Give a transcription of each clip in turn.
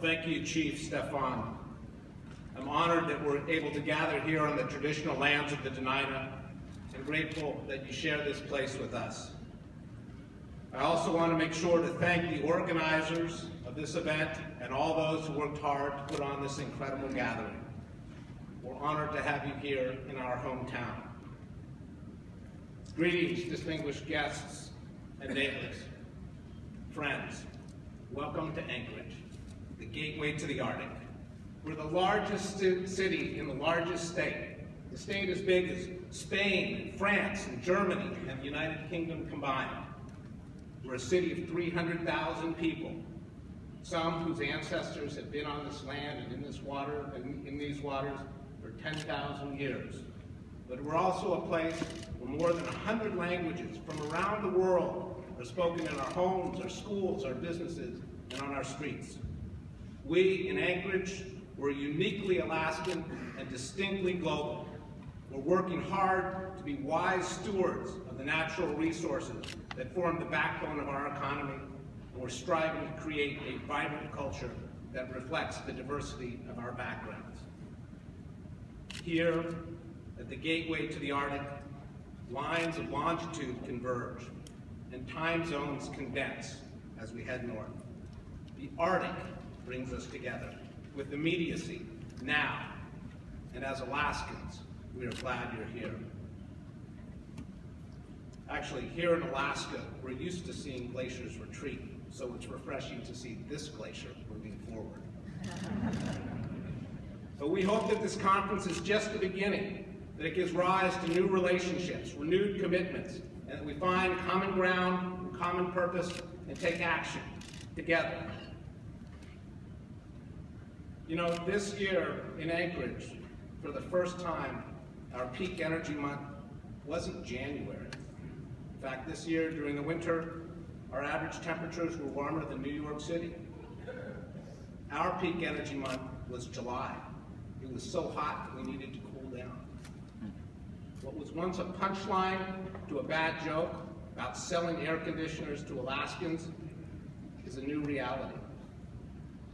Thank you, Chief Stefan. I'm honored that we're able to gather here on the traditional lands of the Dena'ina and grateful that you share this place with us. I also want to make sure to thank the organizers of this event and all those who worked hard to put on this incredible gathering. We're honored to have you here in our hometown. Greetings, distinguished guests and neighbors, friends. Welcome to Anchorage, the gateway to the Arctic. We're the largest city in the largest state. The state as big as Spain, France, and Germany, and the United Kingdom combined. We're a city of 300,000 people, some whose ancestors have been on this land and in this water and in these waters for 10,000 years. But we're also a place where more than 100 languages from around the world are spoken in our homes, our schools, our businesses, and on our streets. We in Anchorage, we're uniquely Alaskan and distinctly global. We're working hard to be wise stewards of the natural resources that form the backbone of our economy, and we're striving to create a vibrant culture that reflects the diversity of our backgrounds. Here, at the gateway to the Arctic, lines of longitude converge and time zones condense as we head north. The Arctic brings us together with immediacy now, and as Alaskans, we are glad you're here. Actually, here in Alaska, we're used to seeing glaciers retreat, so it's refreshing to see this glacier moving forward. But we hope that this conference is just the beginning, that it gives rise to new relationships, renewed commitments, and that we find common ground, common purpose, and take action together. You know, this year in Anchorage, for the first time, our peak energy month wasn't January. In fact, this year during the winter, our average temperatures were warmer than New York City. Our peak energy month was July. It was so hot that we needed to cool down. What was once a punchline to a bad joke about selling air conditioners to Alaskans is a new reality.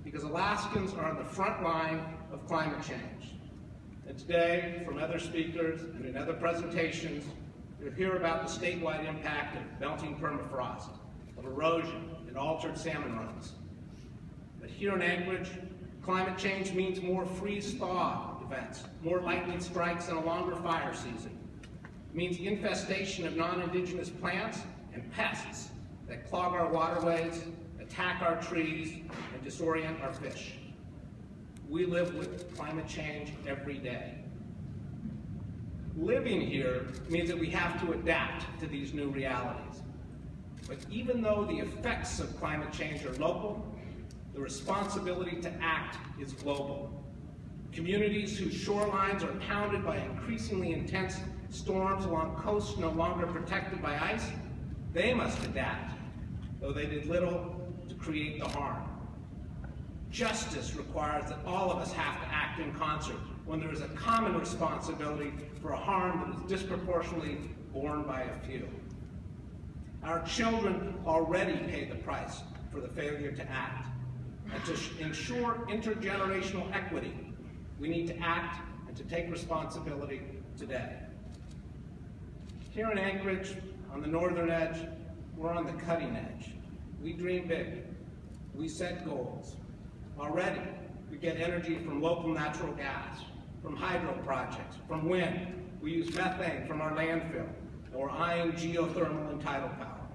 Because Alaskans are on the front line of climate change. And today, from other speakers and in other presentations, you'll hear about the statewide impact of melting permafrost, of erosion, and altered salmon runs. But here in Anchorage, climate change means more freeze-thaw events, more lightning strikes, and a longer fire season. It means infestation of non-indigenous plants and pests that clog our waterways, attack our trees, and disorient our fish. We live with climate change every day. Living here means that we have to adapt to these new realities. But even though the effects of climate change are local, the responsibility to act is global. Communities whose shorelines are pounded by increasingly intense storms along coasts no longer protected by ice, they must adapt, though they did little to create the harm. Justice requires that all of us have to act in concert when there is a common responsibility for a harm that is disproportionately borne by a few. Our children already pay the price for the failure to act. And to ensure intergenerational equity, we need to act and to take responsibility today. Here in Anchorage, on the northern edge, we're on the cutting edge. We dream big. We set goals. Already, we get energy from local natural gas, from hydro projects, from wind. We use methane from our landfill, and we're eyeing geothermal and tidal power.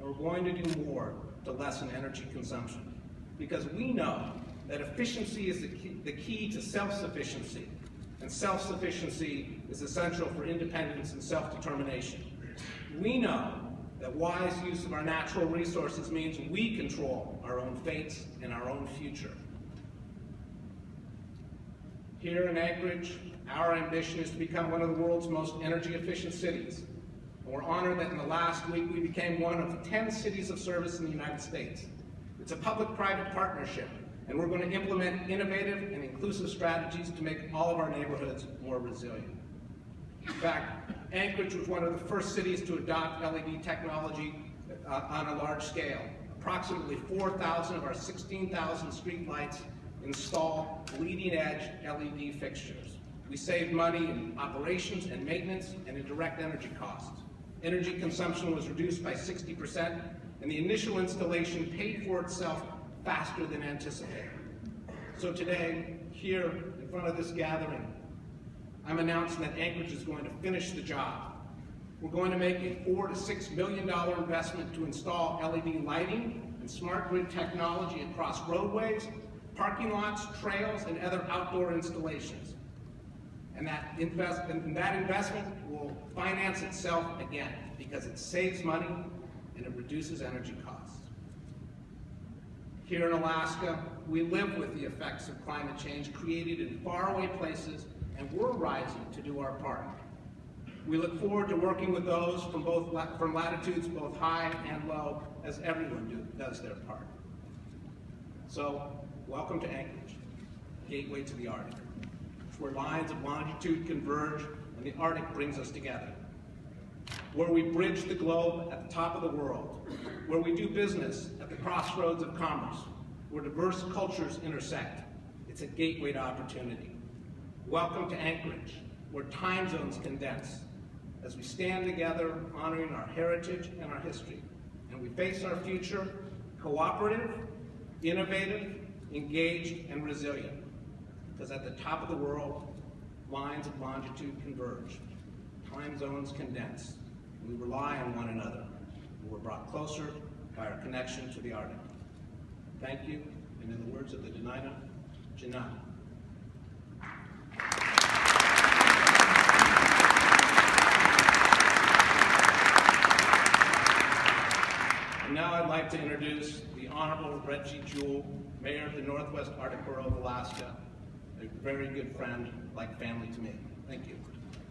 And we're going to do more to lessen energy consumption, because we know that efficiency is the key to self-sufficiency, and self-sufficiency is essential for independence and self-determination. We know that wise use of our natural resources means we control our own fates and our own future. Here in Anchorage, our ambition is to become one of the world's most energy-efficient cities. And we're honored that in the last week we became one of 10 cities of service in the United States. It's a public-private partnership, and we're going to implement innovative and inclusive strategies to make all of our neighborhoods more resilient. In fact, Anchorage was one of the first cities to adopt LED technology on a large scale. approximately 4,000 of our 16,000 street lights install bleeding-edge LED fixtures. We saved money in operations and maintenance and in direct energy costs. Energy consumption was reduced by 60%, and the initial installation paid for itself faster than anticipated. So today, here in front of this gathering, I'm announcing that Anchorage is going to finish the job. We're going to make a $4 to $6 million investment to install LED lighting and smart grid technology across roadways, parking lots, trails, and other outdoor installations. And that investment will finance itself again because it saves money and it reduces energy costs. Here in Alaska, we live with the effects of climate change created in faraway places, and we're rising to do our part. We look forward to working with those from latitudes both high and low as everyone does their part. So, welcome to Anchorage, gateway to the Arctic. It's where lines of longitude converge and the Arctic brings us together. Where we bridge the globe at the top of the world. Where we do business at the crossroads of commerce. Where diverse cultures intersect. It's a gateway to opportunity. Welcome to Anchorage, where time zones condense, as we stand together honoring our heritage and our history. And we face our future cooperative, innovative, engaged, and resilient. Because at the top of the world, lines of longitude converge, time zones condense. We rely on one another, and we're brought closer by our connection to the Arctic. Thank you, and in the words of the Dena'ina, Janai. And now I'd like to introduce the Honorable Reggie Jewell, Mayor of the Northwest Arctic Borough of Alaska, a very good friend, like family to me. Thank you.